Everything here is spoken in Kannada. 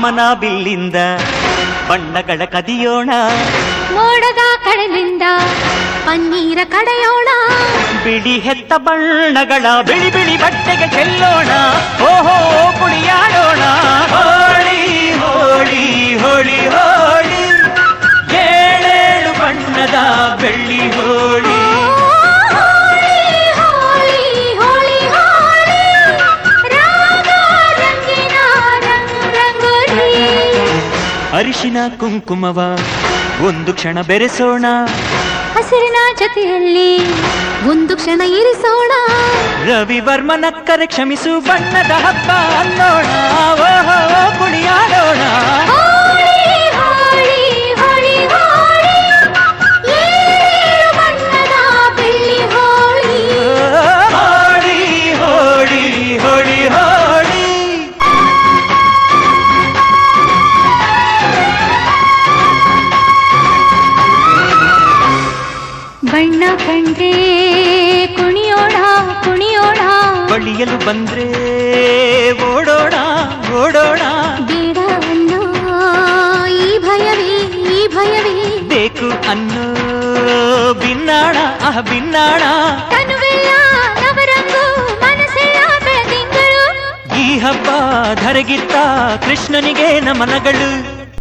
ಕಾಮನ ಬಿಲ್ಲಿಂದ ಬಣ್ಣಗಳ ಕದಿಯೋಣ, ಮೋಡದ ಕಡಲಿಂದ ಪನ್ನೀರ ಕಡೆಯೋಣ, ಬಿಳಿ ಹೆತ್ತ ಬಣ್ಣಗಳ ಬಿಳಿ ಬಿಳಿ ಬಟ್ಟೆಗೆ ಚೆಲ್ಲೋಣ, ಓಹೋ ಕುಣಿಯಾಡೋಣ. ಹೋಳಿ ಹೋಳಿ ಹೋಳಿ ಹೋಳಿ, ಏಳೇಳು ಬಣ್ಣದ ಬೆಳ್ಳಿ ಹೋಳಿ. ಅರಿಶಿನ ಕುಂಕುಮವ ಒಂದು ಕ್ಷಣ ಬೆರೆಸೋಣ, ಹಸಿರಿನ ಜೊತೆಯಲ್ಲಿ ಒಂದು ಕ್ಷಣ ಇರಿಸೋಣ, ರವಿವರ್ಮನಕ್ಕರೆ ಕ್ಷಮಿಸು ಬಣ್ಣದ ಹಬ್ಬ ಅನ್ನೋಣ, ಓಹೋ ಕುಣಿಯಾಡೋಣ. ಹೋಳಿ ಹೋಳಿ ಹೋಳಿ ಹೋಳಿ. ಬಣ್ಣ ಕಂಡ್ರೆ ಕುಣಿಯೋಣ ಕುಣಿಯೋಣ, ಬಳಿಯಲು ಬಂದ್ರೆ ಓಡೋಣ ಓಡೋಣ, ಬೇಡ ಅನ್ನೋ ಈ ಭಯವೇ ಈ ಭಯವೇ, ಬೇಕು ಅನ್ನೋ ಬಿನ್ನಾಣ ಬಿನ್ನಾಣ. ತನುವೆಲ್ಲ ನವರಂಗು ಮನಸ್ಸೆಲ್ಲ ಬೆಳದಿಂಗಳು, ಈ ಹಬ್ಬ ಧರೆಗಿತ್ತ ಕೃಷ್ಣನಿಗೆ ನಮನಗಳು.